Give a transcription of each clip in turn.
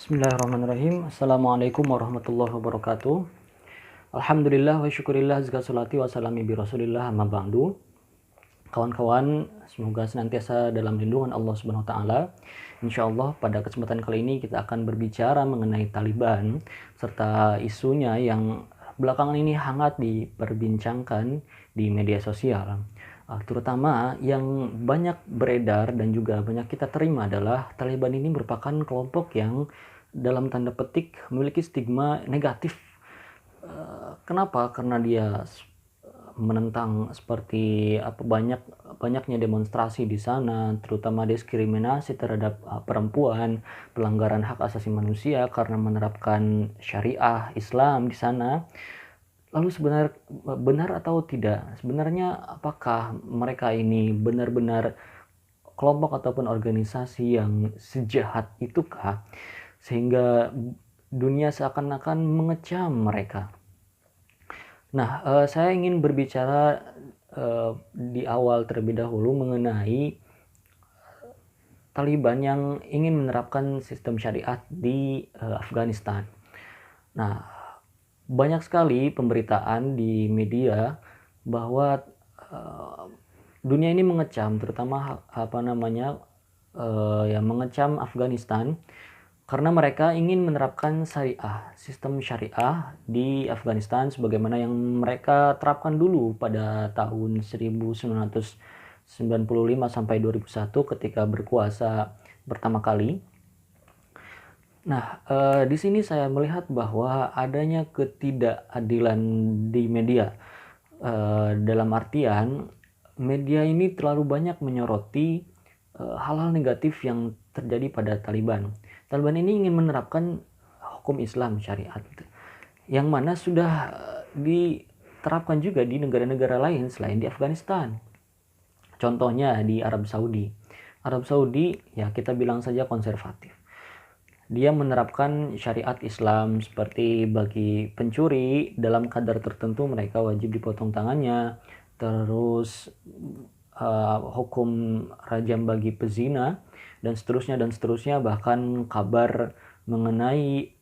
Bismillahirrahmanirrahim. Assalamualaikum warahmatullahi wabarakatuh. Alhamdulillah wa syukurillah azka salati wa salami bi rasulillah amma ba'du. Kawan-kawan, semoga senantiasa dalam lindungan Allah Subhanahu wa taala. Insyaallah pada kesempatan kali ini kita akan berbicara mengenai Taliban serta isunya yang belakangan ini hangat diperbincangkan di media sosial. Terutama yang banyak beredar dan juga banyak kita terima adalah Taliban ini merupakan kelompok yang dalam tanda petik memiliki stigma negatif. Kenapa? Karena dia menentang seperti banyaknya demonstrasi di sana, terutama diskriminasi terhadap perempuan, pelanggaran hak asasi manusia karena menerapkan syariah Islam di sana. Lalu benar atau tidak? Sebenarnya apakah mereka ini benar-benar kelompok ataupun organisasi yang sejahat itukah sehingga dunia seakan-akan mengecam mereka? Nah, saya ingin berbicara di awal terlebih dahulu mengenai Taliban yang ingin menerapkan sistem syariat di Afghanistan. Nah, banyak sekali pemberitaan di media bahwa dunia ini mengecam, terutama yang mengecam Afghanistan karena mereka ingin menerapkan sistem syariah di Afghanistan sebagaimana yang mereka terapkan dulu pada tahun 1995 sampai 2001 ketika berkuasa pertama kali. Nah, di sini saya melihat bahwa adanya ketidakadilan di media. Dalam artian, media ini terlalu banyak menyoroti hal-hal negatif yang terjadi pada Taliban. Taliban ini ingin menerapkan hukum Islam syariat, yang mana sudah diterapkan juga di negara-negara lain selain di Afghanistan. Contohnya di Arab Saudi. Arab Saudi, ya kita bilang saja konservatif. Dia menerapkan syariat Islam seperti bagi pencuri dalam kadar tertentu mereka wajib dipotong tangannya. Terus hukum rajam bagi pezina dan seterusnya, bahkan kabar mengenai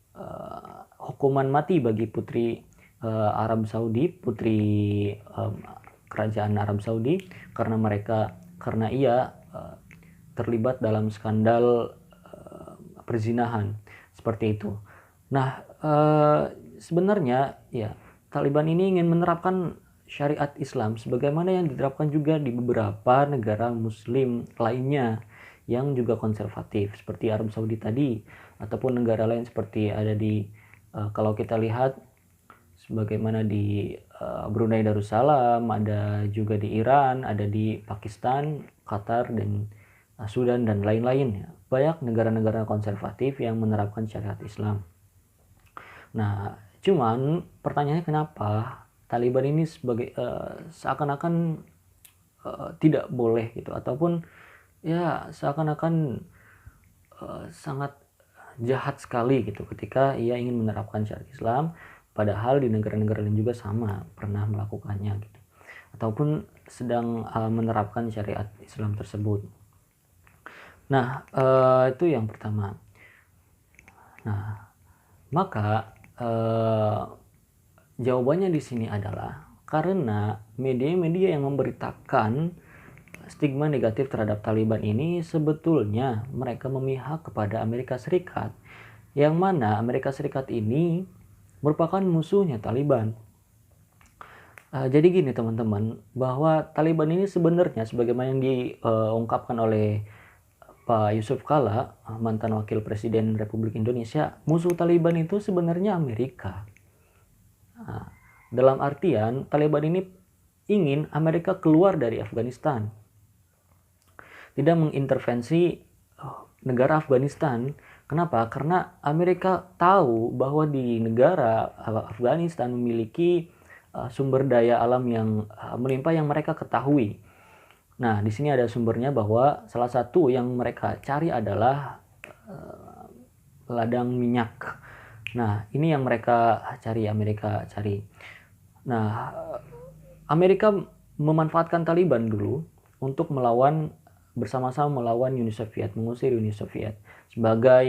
hukuman mati bagi putri Arab Saudi, putri kerajaan Arab Saudi karena ia terlibat dalam skandal perzinahan seperti itu. Nah, sebenarnya ya Taliban ini ingin menerapkan syariat Islam sebagaimana yang diterapkan juga di beberapa negara muslim lainnya yang juga konservatif seperti Arab Saudi tadi, ataupun negara lain seperti ada di kalau kita lihat sebagaimana di Brunei Darussalam, ada juga di Iran, ada di Pakistan, Qatar, dan Sudan dan lain-lain. Banyak negara-negara konservatif yang menerapkan syariat Islam. Nah, cuman pertanyaannya kenapa Taliban ini seakan-akan tidak boleh gitu, ataupun ya seakan-akan sangat jahat sekali gitu ketika ia ingin menerapkan syariat Islam, padahal di negara-negara lain juga sama pernah melakukannya gitu, ataupun sedang menerapkan syariat Islam tersebut. Nah, itu yang pertama. Nah, maka jawabannya di sini adalah karena media-media yang memberitakan stigma negatif terhadap Taliban ini sebetulnya mereka memihak kepada Amerika Serikat, yang mana Amerika Serikat ini merupakan musuhnya Taliban. Jadi gini teman-teman, bahwa Taliban ini sebenarnya sebagaimana yang diungkapkan oleh Pak Yusuf Kala, mantan Wakil Presiden Republik Indonesia, musuh Taliban itu sebenarnya Amerika. Nah, dalam artian Taliban ini ingin Amerika keluar dari Afghanistan, tidak mengintervensi negara Afghanistan. Kenapa? Karena Amerika tahu bahwa di negara Afghanistan memiliki sumber daya alam yang melimpah yang mereka ketahui. Nah, di sini ada sumbernya bahwa salah satu yang mereka cari adalah ladang minyak. Nah, ini yang Amerika cari. Nah, Amerika memanfaatkan Taliban dulu untuk bersama-sama melawan Uni Soviet, mengusir Uni Soviet sebagai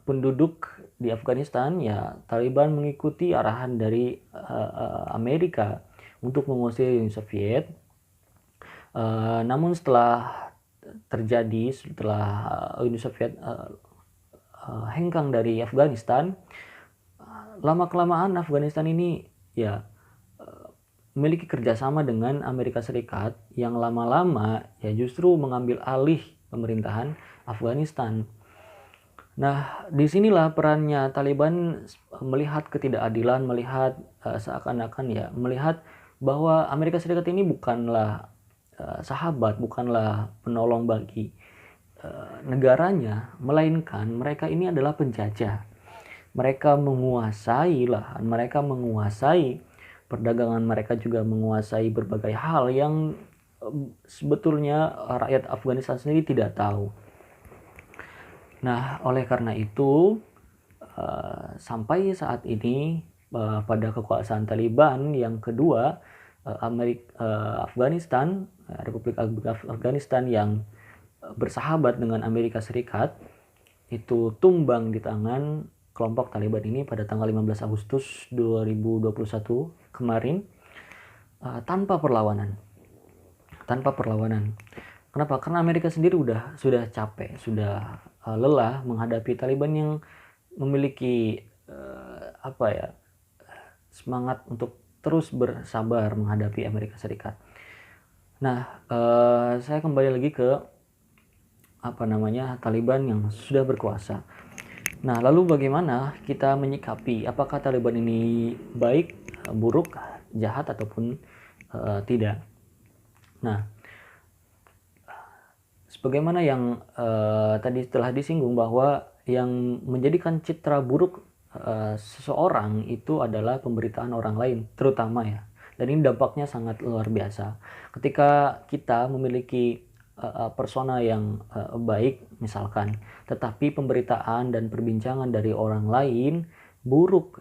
penduduk di Afghanistan, ya Taliban mengikuti arahan dari Amerika untuk mengusir Uni Soviet. Namun setelah Uni Soviet hengkang dari Afghanistan, lama-kelamaan Afghanistan ini ya memiliki kerjasama dengan Amerika Serikat yang lama-lama ya justru mengambil alih pemerintahan Afghanistan. Nah, disinilah perannya Taliban melihat ketidakadilan, melihat seakan-akan ya melihat bahwa Amerika Serikat ini bukanlah sahabat, bukanlah penolong bagi negaranya, melainkan mereka ini adalah penjajah. Mereka menguasai lahan, mereka menguasai perdagangan, mereka juga menguasai berbagai hal yang sebetulnya rakyat Afghanistan sendiri tidak tahu. Nah, oleh karena itu sampai saat ini pada kekuasaan Taliban yang kedua, Afghanistan, Republik Afghanistan yang bersahabat dengan Amerika Serikat itu tumbang di tangan kelompok Taliban ini pada tanggal 15 Agustus 2021 kemarin tanpa perlawanan. Kenapa? Karena Amerika sendiri sudah capek, sudah lelah menghadapi Taliban yang memiliki semangat untuk terus bersabar menghadapi Amerika Serikat. Nah, saya kembali lagi ke Taliban yang sudah berkuasa. Nah, lalu bagaimana kita menyikapi apakah Taliban ini baik, buruk, jahat ataupun tidak? Nah, sebagaimana yang tadi telah disinggung bahwa yang menjadikan citra buruk seseorang itu adalah pemberitaan orang lain, terutama ya. Dan ini dampaknya sangat luar biasa. Ketika kita memiliki persona yang baik misalkan, tetapi pemberitaan dan perbincangan dari orang lain buruk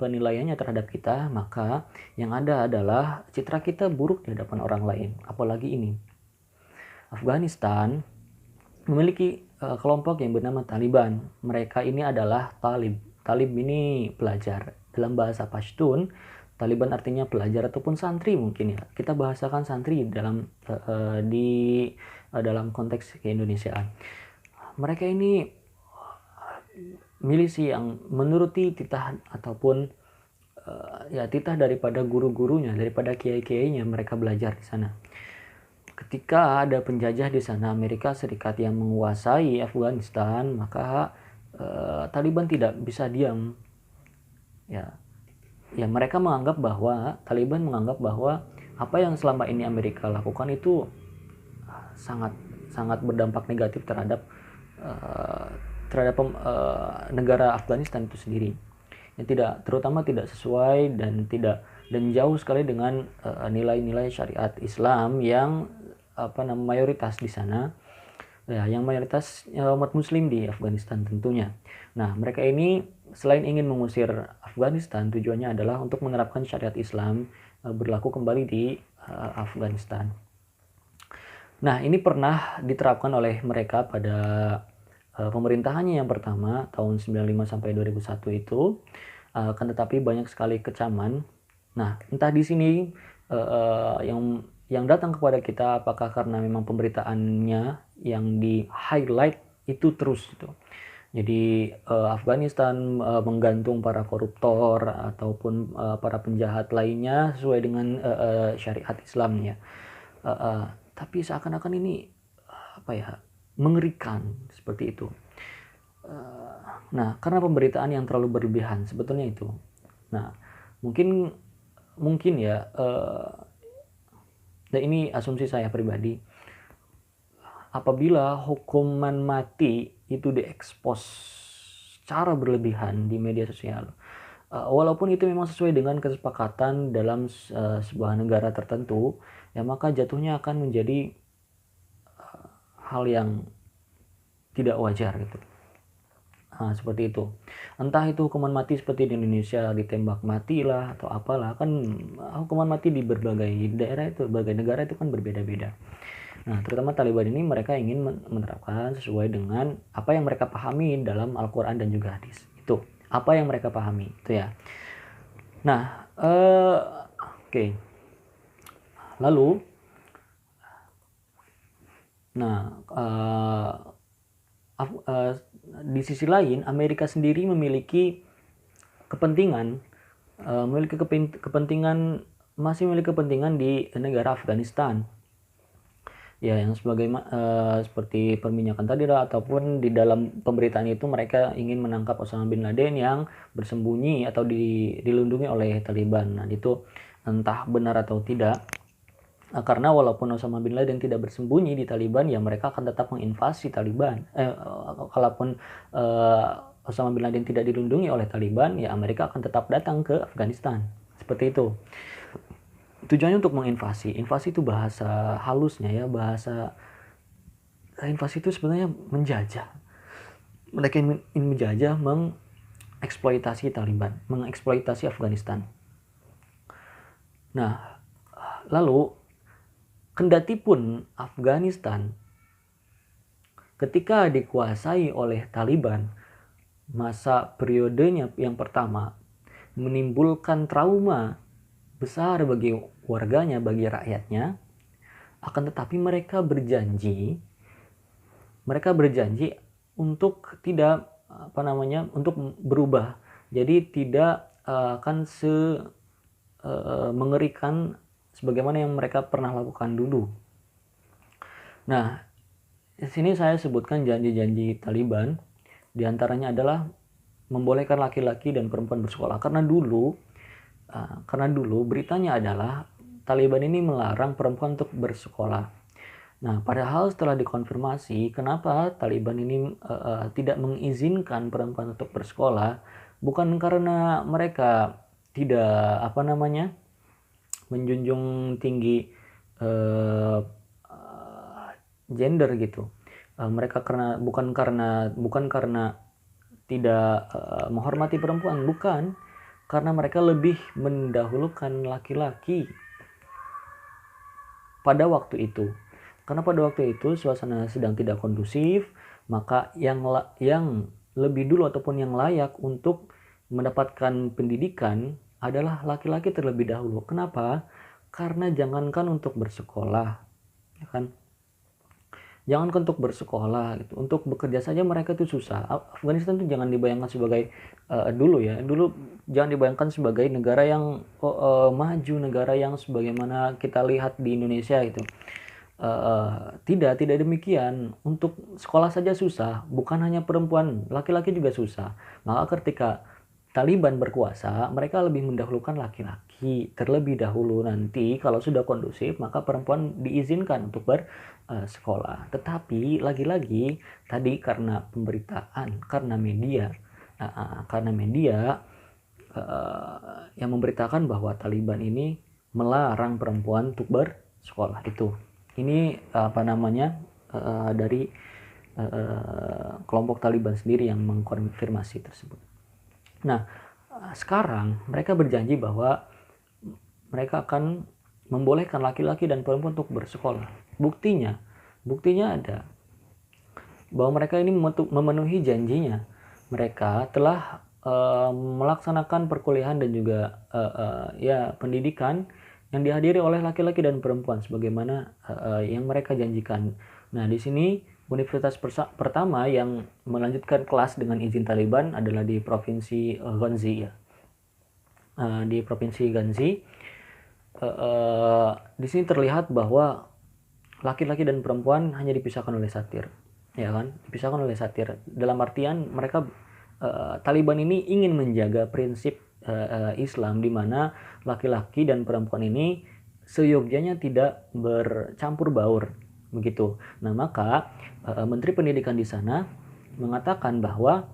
penilaiannya terhadap kita, maka yang ada adalah citra kita buruk di hadapan orang lain. Apalagi ini Afghanistan memiliki kelompok yang bernama Taliban. Mereka ini adalah talib. Talib ini pelajar. Dalam bahasa Pashtun, Taliban artinya pelajar ataupun santri mungkin ya. Kita bahasakan santri dalam dalam konteks keindonesiaan. Mereka ini milisi yang menuruti titah ataupun titah daripada guru-gurunya, daripada kiai-kiainya. Mereka belajar di sana. Ketika ada penjajah di sana, Amerika Serikat yang menguasai Afghanistan, maka Taliban tidak bisa diam. Ya, mereka menganggap bahwa Taliban menganggap bahwa apa yang selama ini Amerika lakukan itu sangat berdampak negatif terhadap negara Afghanistan itu sendiri. Yang terutama tidak sesuai dan jauh sekali dengan nilai-nilai syariat Islam yang mayoritas di sana. Ya, yang mayoritas umat muslim di Afghanistan tentunya. Nah, mereka ini selain ingin mengusir Afghanistan, tujuannya adalah untuk menerapkan syariat Islam berlaku kembali di Afghanistan. Nah, ini pernah diterapkan oleh mereka pada pemerintahannya yang pertama tahun 95 sampai 2001 itu, akan tetapi banyak sekali kecaman. Nah, entah di sini yang datang kepada kita apakah karena memang pemberitaannya yang di highlight itu terus gitu. Jadi Afghanistan menggantung para koruptor ataupun para penjahat lainnya sesuai dengan syariat Islamnya. Tapi seakan-akan ini mengerikan seperti itu. Nah, karena pemberitaan yang terlalu berlebihan sebetulnya itu. Nah, mungkin ya. Dan ini asumsi saya pribadi. Apabila hukuman mati itu diekspos secara berlebihan di media sosial, walaupun itu memang sesuai dengan kesepakatan dalam sebuah negara tertentu, ya maka jatuhnya akan menjadi hal yang tidak wajar gitu. Nah, seperti itu. Entah itu hukuman mati seperti di Indonesia ditembak mati lah atau apalah, kan hukuman mati di berbagai daerah itu, berbagai negara itu kan berbeda-beda. Nah, terutama Taliban ini mereka ingin menerapkan sesuai dengan apa yang mereka pahami dalam Al-Quran dan juga hadis. Itu apa yang mereka pahami itu ya. Nah, oke. Lalu, nah di sisi lain Amerika sendiri memiliki kepentingan, masih memiliki kepentingan di negara Afghanistan. Ya, yang seperti perminyakan tadi lah, ataupun di dalam pemberitaan itu mereka ingin menangkap Osama bin Laden yang bersembunyi atau dilindungi oleh Taliban. Nah, itu entah benar atau tidak. Karena walaupun Osama bin Laden tidak bersembunyi di Taliban, ya mereka akan tetap menginvasi Taliban. Kalaupun Osama bin Laden tidak dilindungi oleh Taliban, ya Amerika akan tetap datang ke Afghanistan. Seperti itu. Tujuannya untuk menginvasi. Invasi itu bahasa halusnya ya, invasi itu sebenarnya menjajah. Mereka ingin menjajah, mengeksploitasi Taliban, mengeksploitasi Afghanistan. Nah, lalu kendati pun Afghanistan ketika dikuasai oleh Taliban, masa periodenya yang pertama menimbulkan trauma besar bagi warganya, bagi rakyatnya, akan tetapi mereka berjanji untuk tidak untuk berubah. Jadi tidak akan mengerikan sebagaimana yang mereka pernah lakukan dulu. Nah, di sini saya sebutkan janji-janji Taliban, diantaranya adalah membolehkan laki-laki dan perempuan bersekolah. Karena dulu beritanya adalah Taliban ini melarang perempuan untuk bersekolah. Nah, padahal setelah dikonfirmasi kenapa Taliban ini tidak mengizinkan perempuan untuk bersekolah, bukan karena mereka tidak menjunjung tinggi gender gitu. Mereka bukan karena tidak menghormati perempuan, bukan, karena mereka lebih mendahulukan laki-laki pada waktu itu. Karena pada waktu itu suasana sedang tidak kondusif, maka yang lebih dulu ataupun yang layak untuk mendapatkan pendidikan adalah laki-laki terlebih dahulu. Kenapa? Karena jangankan untuk bersekolah, ya kan? Jangankan untuk bersekolah gitu, untuk bekerja saja mereka tuh susah. Afghanistan tuh jangan dibayangkan sebagai dulu jangan dibayangkan sebagai negara yang maju, negara yang sebagaimana kita lihat di Indonesia gitu. Tidak demikian. Untuk sekolah saja susah, bukan hanya perempuan, laki-laki juga susah. Maka ketika Taliban berkuasa, mereka lebih mendahulukan laki-laki terlebih dahulu. Nanti kalau sudah kondusif, maka perempuan diizinkan untuk bersekolah. Tetapi lagi-lagi tadi karena pemberitaan, karena media yang memberitakan bahwa Taliban ini melarang perempuan untuk bersekolah. Ini dari kelompok Taliban sendiri yang mengkonfirmasi tersebut. Nah, sekarang mereka berjanji bahwa mereka akan membolehkan laki-laki dan perempuan untuk bersekolah. Buktinya ada bahwa mereka ini memenuhi janjinya. Mereka telah melaksanakan perkuliahan dan juga pendidikan yang dihadiri oleh laki-laki dan perempuan sebagaimana yang mereka janjikan. Nah, di sini universitas pertama yang melanjutkan kelas dengan izin Taliban adalah di provinsi Ghazni ya. Di provinsi Ghazni, di sini terlihat bahwa laki-laki dan perempuan hanya dipisahkan oleh satir, ya kan? Dipisahkan oleh satir. Dalam artian mereka Taliban ini ingin menjaga prinsip Islam di mana laki-laki dan perempuan ini seyogyanya tidak bercampur baur begitu. Nah, maka Menteri Pendidikan di sana mengatakan bahwa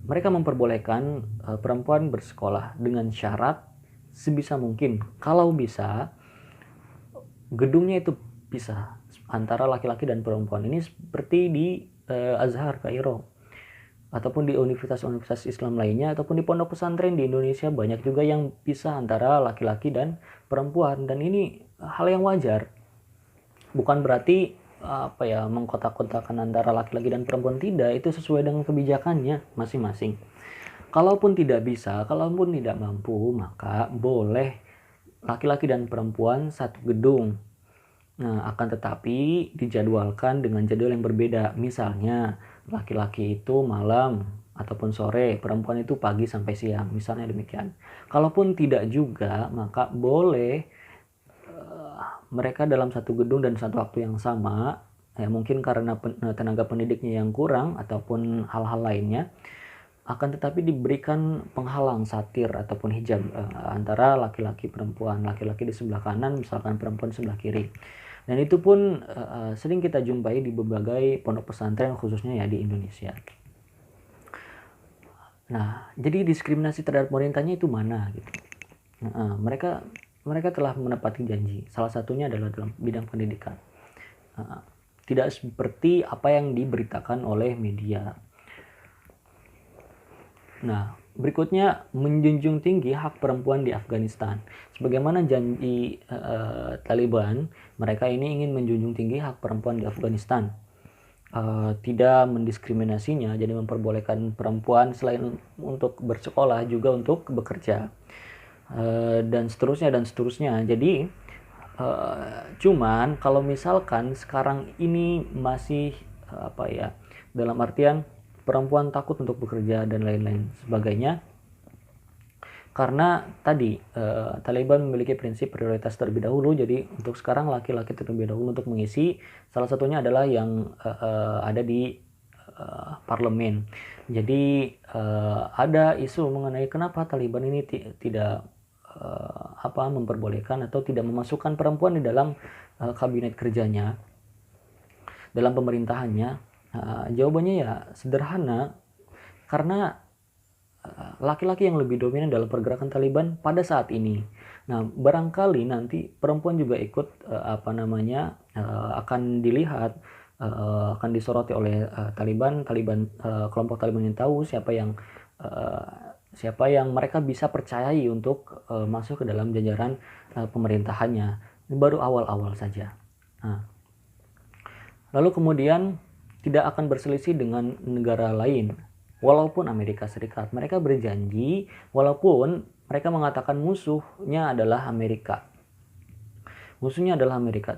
mereka memperbolehkan perempuan bersekolah dengan syarat sebisa mungkin, kalau bisa gedungnya itu pisah antara laki-laki dan perempuan. Ini seperti di Azhar Kairo ataupun di universitas-universitas Islam lainnya, ataupun di pondok pesantren di Indonesia banyak juga yang pisah antara laki-laki dan perempuan, dan ini hal yang wajar. Bukan berarti mengkotak-kotakan antara laki-laki dan perempuan, tidak, itu sesuai dengan kebijakannya masing-masing. Kalaupun tidak bisa, kalaupun tidak mampu, maka boleh laki-laki dan perempuan satu gedung. Nah, akan tetapi dijadwalkan dengan jadwal yang berbeda. Misalnya, laki-laki itu malam ataupun sore, perempuan itu pagi sampai siang, misalnya demikian. Kalaupun tidak juga, maka boleh mereka dalam satu gedung dan satu waktu yang sama, ya mungkin karena tenaga pendidiknya yang kurang ataupun hal-hal lainnya, akan tetapi diberikan penghalang satir ataupun hijab antara laki-laki perempuan, laki-laki di sebelah kanan, misalkan perempuan sebelah kiri. Dan itu pun sering kita jumpai di berbagai pondok pesantren, khususnya ya di Indonesia. Nah, jadi diskriminasi terhadap wanitanya itu mana gitu? Mereka telah menepati janji. Salah satunya adalah dalam bidang pendidikan. Tidak seperti apa yang diberitakan oleh media. Nah, berikutnya menjunjung tinggi hak perempuan di Afghanistan. Sebagaimana janji Taliban, mereka ini ingin menjunjung tinggi hak perempuan di Afghanistan. Tidak mendiskriminasinya, jadi memperbolehkan perempuan selain untuk bersekolah juga untuk bekerja, dan seterusnya. Jadi cuman kalau misalkan sekarang ini masih dalam artian perempuan takut untuk bekerja dan lain-lain sebagainya, karena tadi Taliban memiliki prinsip prioritas terlebih dahulu. Jadi untuk sekarang laki-laki terlebih dahulu untuk mengisi, salah satunya adalah yang ada di parlemen. Jadi ada isu mengenai kenapa Taliban ini tidak memperbolehkan atau tidak memasukkan perempuan di dalam kabinet kerjanya, dalam pemerintahannya. Jawabannya ya sederhana, karena laki-laki yang lebih dominan dalam pergerakan Taliban pada saat ini. Nah, barangkali nanti perempuan juga ikut akan dilihat, akan disoroti oleh Taliban. Kelompok Taliban yang tahu siapa yang mereka bisa percayai untuk masuk ke dalam jajaran pemerintahannya. Ini baru awal-awal saja. Nah, lalu kemudian tidak akan berselisih dengan negara lain. Walaupun Amerika Serikat, mereka berjanji, walaupun mereka mengatakan musuhnya adalah Amerika,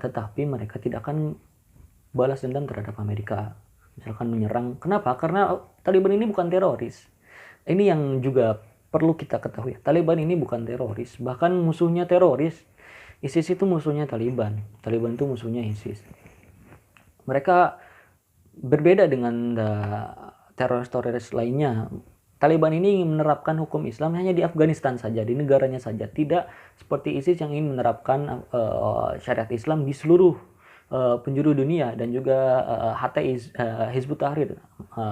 tetapi mereka tidak akan balas dendam terhadap Amerika. Misalkan menyerang, kenapa? Karena Taliban ini bukan teroris. Ini yang juga perlu kita ketahui. Taliban ini bukan teroris, bahkan musuhnya teroris. ISIS itu musuhnya Taliban itu musuhnya ISIS. Mereka berbeda dengan teroris lainnya. Taliban ini ingin menerapkan hukum Islam hanya di Afghanistan saja, di negaranya saja. Tidak seperti ISIS yang ingin menerapkan syariat Islam di seluruh penjuru dunia, dan juga HTI, Hizbut Tahrir.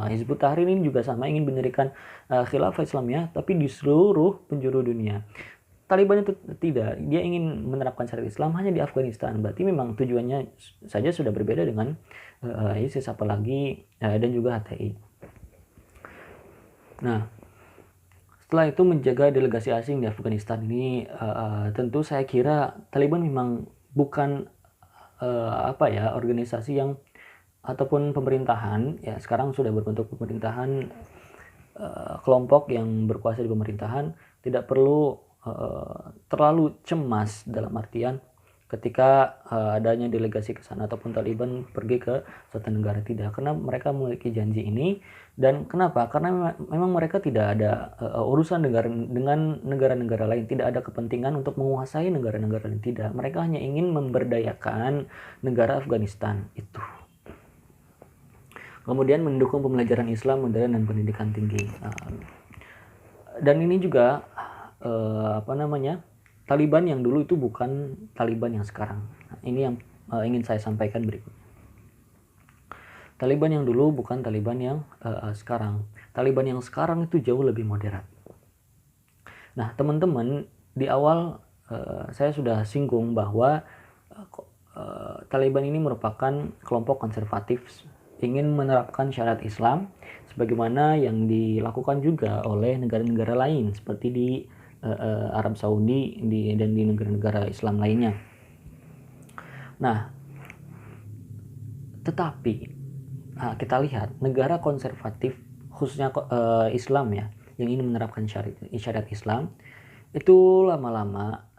Hizbut Tahrir ini juga sama, ingin mendirikan khilafah Islamiyah tapi di seluruh penjuru dunia. Taliban itu tidak, dia ingin menerapkan syariat Islam hanya di Afghanistan. Berarti memang tujuannya saja sudah berbeda dengan ISIS, apalagi dan juga HTI. Nah, setelah itu menjaga delegasi asing di Afghanistan ini, tentu saya kira Taliban memang bukan organisasi yang ataupun pemerintahan, ya sekarang sudah berbentuk pemerintahan, kelompok yang berkuasa di pemerintahan, tidak perlu terlalu cemas dalam artian ketika adanya delegasi ke sana ataupun Taliban pergi ke suatu negara, tidak, karena mereka memiliki janji ini. Dan kenapa? Karena memang mereka tidak ada urusan dengan negara-negara lain, tidak ada kepentingan untuk menguasai negara-negara lain, tidak. Mereka hanya ingin memberdayakan negara Afghanistan itu. Kemudian mendukung pembelajaran Islam modern dan pendidikan tinggi. Dan ini juga Taliban yang dulu itu bukan Taliban yang sekarang. Nah, ini yang ingin saya sampaikan berikutnya. Taliban yang dulu bukan Taliban yang sekarang. Taliban yang sekarang itu jauh lebih moderat. Nah, teman-teman, di awal saya sudah singgung bahwa Taliban ini merupakan kelompok konservatif, ingin menerapkan syariat Islam sebagaimana yang dilakukan juga oleh negara-negara lain seperti di Arab Saudi dan di negara-negara Islam lainnya. Nah, Tetapi kita lihat negara konservatif khususnya Islam ya, yang ingin menerapkan syariat Islam itu lama-lama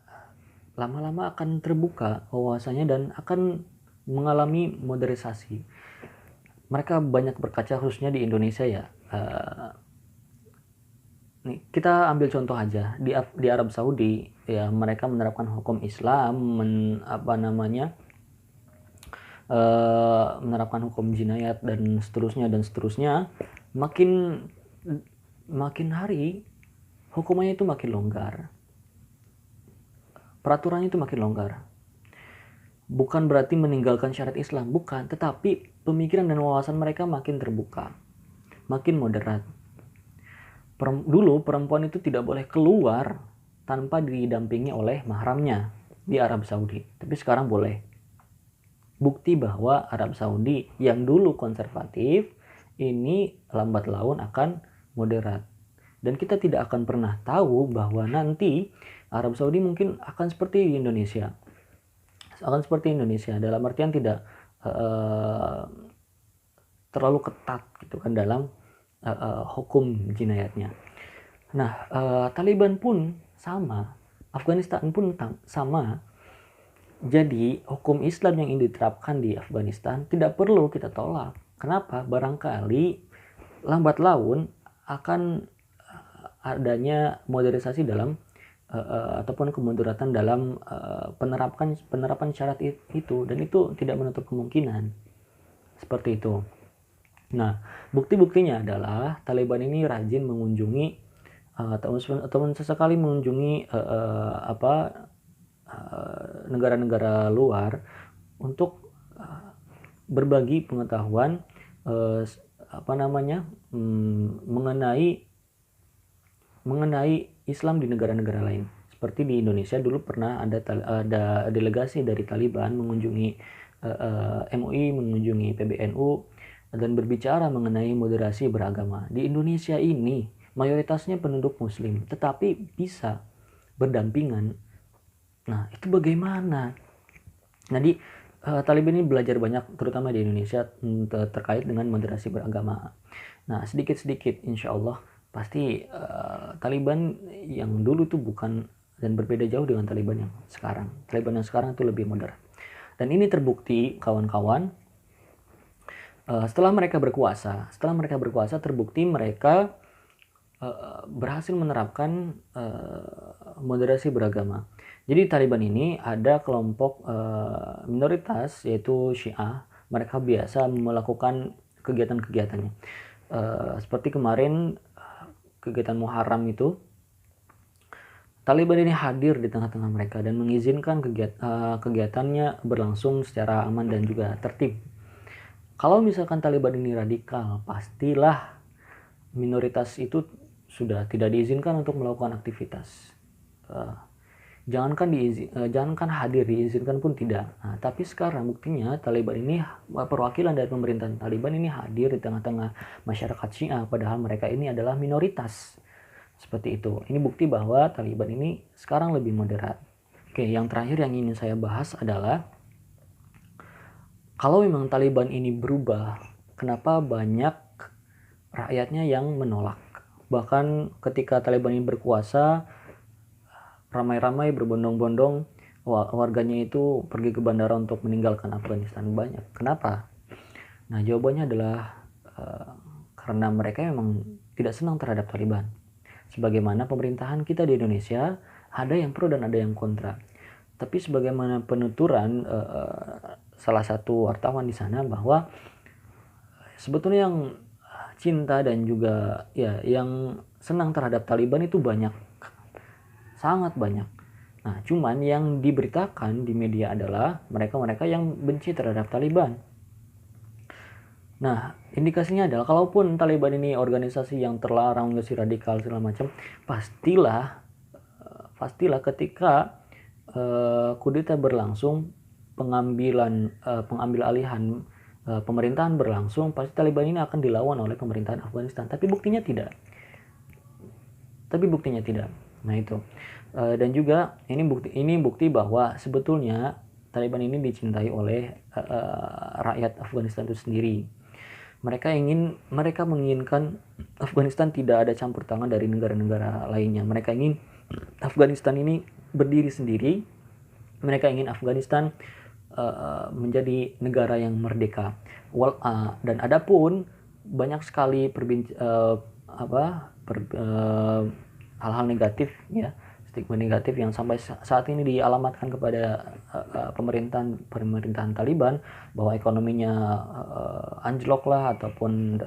akan terbuka wawasannya dan akan mengalami modernisasi. Mereka banyak berkaca khususnya di Indonesia ya. Nih, kita ambil contoh aja di Arab Saudi ya, mereka menerapkan hukum Islam, menerapkan hukum jinayat dan seterusnya. Makin hari hukumannya itu makin longgar, peraturannya itu makin longgar. Bukan berarti meninggalkan syariat Islam, bukan, tetapi pemikiran dan wawasan mereka makin terbuka, makin moderat. Dulu perempuan itu tidak boleh keluar tanpa didampingi oleh mahramnya di Arab Saudi, tapi sekarang boleh. Bukti bahwa Arab Saudi yang dulu konservatif ini lambat laun akan moderat. Dan kita tidak akan pernah tahu bahwa nanti Arab Saudi mungkin akan seperti di Indonesia. Dalam artian tidak terlalu ketat gitu kan dalam hukum jinayatnya. Nah, Taliban pun sama, Afghanistan pun sama. Jadi hukum Islam yang diterapkan di Afghanistan tidak perlu kita tolak. Kenapa? Barangkali lambat laun akan adanya modernisasi dalam ataupun kemudaratan dalam penerapan syarat itu, dan itu tidak menutup kemungkinan seperti itu. Nah, bukti-buktinya adalah Taliban ini rajin mengunjungi ataupun sesekali mengunjungi negara-negara luar untuk berbagi pengetahuan mengenai Islam di negara-negara lain. Seperti di Indonesia dulu pernah ada delegasi dari Taliban mengunjungi MUI, mengunjungi PBNU dan berbicara mengenai moderasi beragama. Di Indonesia ini mayoritasnya penduduk Muslim, tetapi bisa berdampingan. Nah, itu bagaimana? Jadi Taliban ini belajar banyak terutama di Indonesia terkait dengan moderasi beragama. Nah, sedikit-sedikit insya Allah pasti Taliban yang dulu itu bukan dan berbeda jauh dengan Taliban yang sekarang. Taliban yang sekarang itu lebih moderat. Dan ini terbukti kawan-kawan setelah mereka berkuasa terbukti mereka berhasil menerapkan moderasi beragama. Jadi Taliban ini ada kelompok minoritas yaitu Syiah, mereka biasa melakukan kegiatan-kegiatannya. Seperti kemarin kegiatan Muharram itu, Taliban ini hadir di tengah-tengah mereka dan mengizinkan kegiatannya berlangsung secara aman dan juga tertib. Kalau misalkan Taliban ini radikal, pastilah minoritas itu sudah tidak diizinkan untuk melakukan aktivitas. Jangankan hadir, diizinkan pun tidak. Nah, tapi sekarang buktinya Taliban ini, perwakilan dari pemerintahan Taliban ini hadir di tengah-tengah masyarakat Syiah, padahal mereka ini adalah minoritas. Seperti itu. Ini bukti bahwa Taliban ini sekarang lebih moderat. Oke, yang terakhir yang ingin saya bahas adalah kalau memang Taliban ini berubah, kenapa banyak rakyatnya yang menolak? Bahkan ketika Taliban ini berkuasa, ramai-ramai berbondong-bondong warganya itu pergi ke bandara untuk meninggalkan Afghanistan. Banyak. Kenapa? Nah, jawabannya adalah karena mereka memang tidak senang terhadap Taliban. Sebagaimana pemerintahan kita di Indonesia, ada yang pro dan ada yang kontra. Tapi sebagaimana penuturan salah satu wartawan di sana, bahwa sebetulnya yang cinta dan juga ya yang senang terhadap Taliban itu banyak, sangat banyak. Nah, cuman yang diberitakan di media adalah mereka-mereka yang benci terhadap Taliban. Nah, indikasinya adalah kalaupun Taliban ini organisasi yang terlarang, organisasi radikal segala macam, pastilah ketika kudeta berlangsung, pengambil alihan pemerintahan berlangsung, pasti Taliban ini akan dilawan oleh pemerintahan Afghanistan. Tapi buktinya tidak. Nah, itu. Dan juga ini bukti bahwa sebetulnya Taliban ini dicintai oleh rakyat Afghanistan itu sendiri. Mereka menginginkan Afghanistan tidak ada campur tangan dari negara-negara lainnya. Mereka ingin Afghanistan ini berdiri sendiri. Mereka ingin Afghanistan menjadi negara yang merdeka. Dan adapun banyak sekali hal-hal negatif, ya, stigma negatif yang sampai saat ini dialamatkan kepada pemerintahan Taliban, bahwa ekonominya anjlok lah, ataupun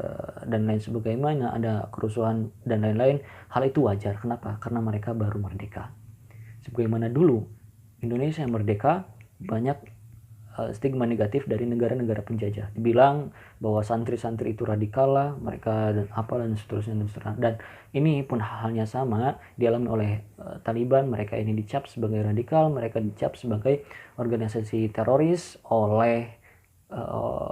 dan lain sebagainya, ada kerusuhan dan lain-lain. Hal itu wajar. Kenapa? Karena mereka baru merdeka. Sebagaimana dulu Indonesia yang merdeka, banyak stigma negatif dari negara-negara penjajah. Dibilang bahwa santri-santri itu radikal lah, mereka dan seterusnya. Dan ini pun halnya sama dialami oleh Taliban. Mereka ini dicap sebagai radikal, mereka dicap sebagai organisasi teroris oleh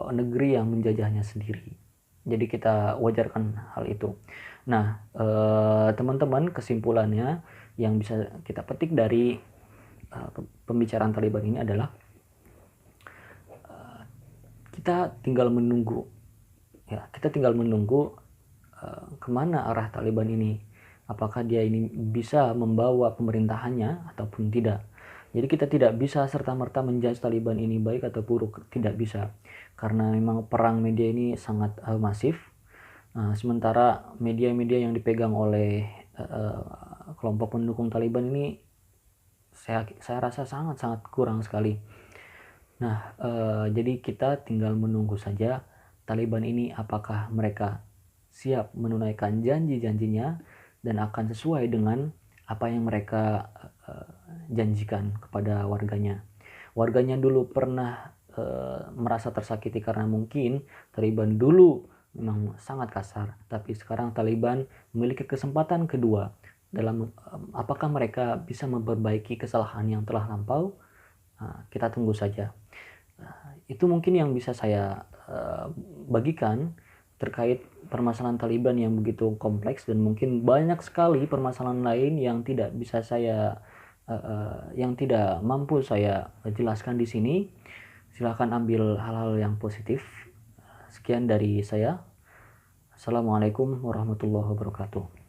negeri yang menjajahnya sendiri. Jadi kita wajarkan hal itu. Nah, teman-teman, kesimpulannya yang bisa kita petik dari pembicaraan Taliban ini adalah kita tinggal menunggu, ya, kemana arah Taliban ini. Apakah dia ini bisa membawa pemerintahannya ataupun tidak. Jadi kita tidak bisa serta-merta menjudge Taliban ini baik atau buruk, tidak bisa. Karena memang perang media ini sangat masif. Sementara media-media yang dipegang oleh kelompok pendukung Taliban ini saya rasa sangat-sangat kurang sekali. Nah, jadi kita tinggal menunggu saja Taliban ini apakah mereka siap menunaikan janji-janjinya dan akan sesuai dengan apa yang mereka janjikan kepada warganya. Warganya dulu pernah merasa tersakiti karena mungkin Taliban dulu memang sangat kasar, tapi sekarang Taliban memiliki kesempatan kedua dalam apakah mereka bisa memperbaiki kesalahan yang telah lampau. Kita tunggu saja. Itu mungkin yang bisa saya bagikan terkait permasalahan Taliban yang begitu kompleks, dan mungkin banyak sekali permasalahan lain yang tidak bisa saya yang tidak mampu saya jelaskan di sini. Silahkan ambil hal-hal yang positif. Sekian dari saya. Assalamualaikum warahmatullahi wabarakatuh.